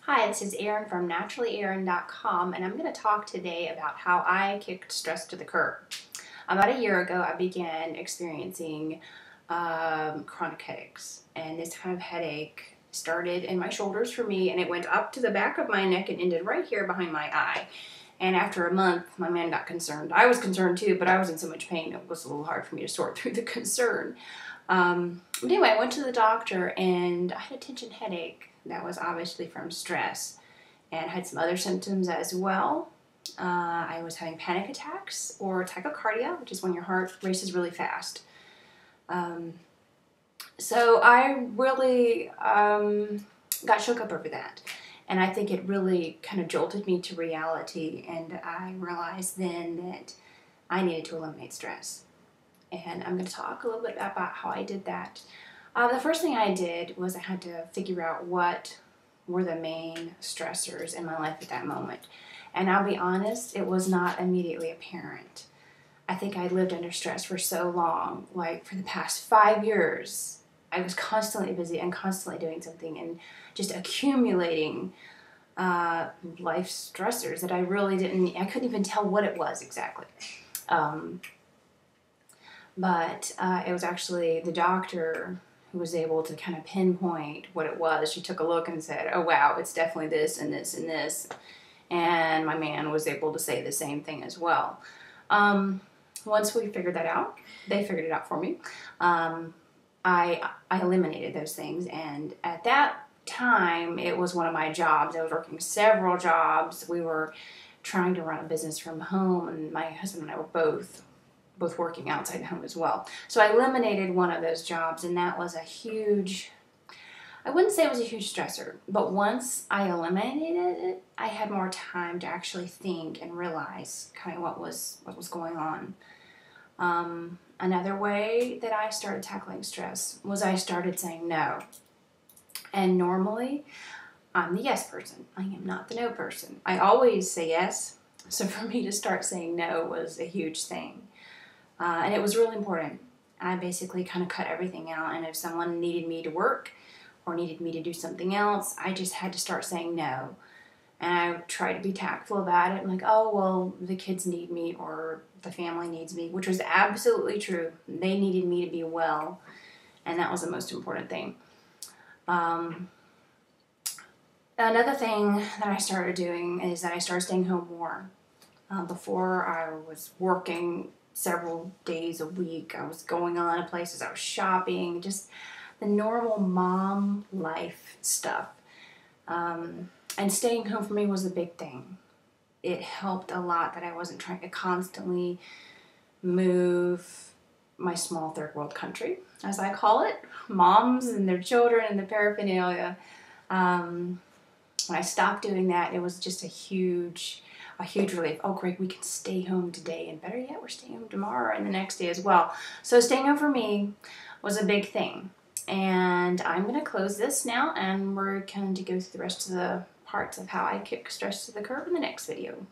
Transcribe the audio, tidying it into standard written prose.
Hi, this is Erin from naturallyerin.com, and I'm going to talk today about how I kicked stress to the curb. About a year ago, I began experiencing chronic headaches, and this kind of headache started in my shoulders for me, and it went up to the back of my neck and ended right here behind my eye. And after a month, my man got concerned. I was concerned too, but I was in so much pain, it was a little hard for me to sort through the concern. But anyway, I went to the doctor and I had a tension headache that was obviously from stress and had some other symptoms as well. I was having panic attacks or tachycardia, which is when your heart races really fast. So I really got shook up over that. And I think it really kind of jolted me to reality, and I realized then that I needed to eliminate stress. And I'm going to talk a little bit about how I did that. The first thing I did was I had to figure out what were the main stressors in my life at that moment. And I'll be honest, it was not immediately apparent. I think I lived under stress for so long, like for the past 5 years. I was constantly busy and constantly doing something and just accumulating life stressors that I couldn't even tell what it was exactly. But it was actually the doctor who was able to kind of pinpoint what it was. She took a look and said, oh wow, it's definitely this and this and this. And my man was able to say the same thing as well. Once we figured that out, they figured it out for me. I eliminated those things, and at that time, it was one of my jobs. I was working several jobs. We were trying to run a business from home, and my husband and I were both working outside the home as well. So I eliminated one of those jobs, and that was a huge, I wouldn't say it was a huge stressor, but once I eliminated it, I had more time to actually think and realize kind of what was going on. Another way that I started tackling stress was I started saying no. And normally, I'm the yes person. I am not the no person. I always say yes. So for me to start saying no was a huge thing. And it was really important. I basically kind of cut everything out. And if someone needed me to work or needed me to do something else, I just had to start saying no. And I tried to be tactful about it. I'm like, oh, well, the kids need me or the family needs me, which was absolutely true. They needed me to be well. And that was the most important thing. Another thing that I started doing is that I started staying home more. Before I was working several days a week. I was going a lot of places. I was shopping, just the normal mom life stuff. And staying home for me was a big thing. It helped a lot that I wasn't trying to constantly move my small third world country, as I call it, moms and their children and the paraphernalia. When I stopped doing that, it was just a huge relief. Oh, great, we can stay home today, and better yet, we're staying home tomorrow and the next day as well. So staying home for me was a big thing. And I'm going to close this now, and we're going to go through the rest of the parts of how I kick stress to the curb in the next video.